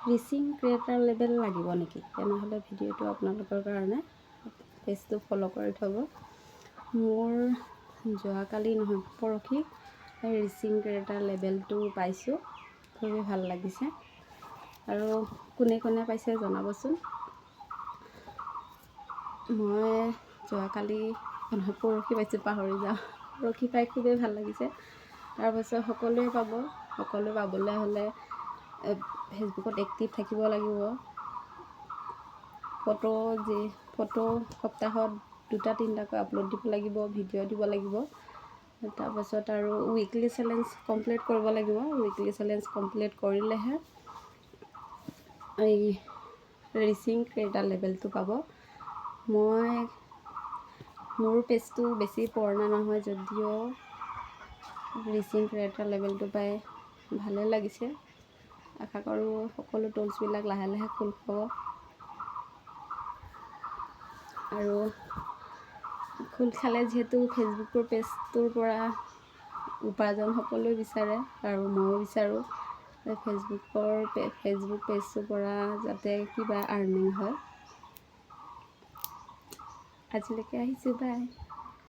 Reaching creator label লাগিব নেকি? তেনেহ'লে ভিডিঅ'টো আপোনালোকৰ কাৰণে পেজটো ফ'ল' কৰি থ'ব। মোৰ যোৱাকালি নহয় পৰহি ৰিচিং ক্ৰিয়েটাৰ লেবেলটো পাইছোঁ, খুবেই ভাল লাগিছে। আৰু কোনে কোনে পাইছে জনাবচোন। মই যোৱাকালি নহয় পৰহি পাইছোঁ, পাহৰি যাওঁ। পৰহি পাই খুবেই ভাল লাগিছে। তাৰপাছত সকলোৱে পাব। সকলোৱে পাবলৈ হ'লে ফেচবুকত এক্টিভ থাকিব লাগিব। ফটো সপ্তাহত 2-3টাকৈ আপলোড দিব লাগিব, ভিডিঅ' দিব লাগিব। তাৰপাছত আৰু উইকলি চেলেঞ্জ কমপ্লিট কৰিব লাগিব। উইকলি চেলেঞ্জ কমপ্লিট কৰিলেহে এই ৰিচিং ক্ৰিয়েটাৰ লেবেলটো পাব। মোৰ পেজটো বেছি পুৰণা নহয় যদিও ৰিচিং ক্ৰিয়েটাৰ লেবেলটো পাই ভালে লাগিছে। আশা কৰোঁ সকলো টুলছবিলাক লাহে লাহে খোল খাব। আৰু খোল খালে যিহেতু ফেচবুকৰ পেজটোৰ পৰা উপাৰ্জন সকলোৱে বিচাৰে আৰু ময়ো বিচাৰোঁ ফেচবুক পেজটোৰ পৰা যাতে কিবা আৰ্নিং হয়। আজিলৈকে আহিছোঁ, বাই।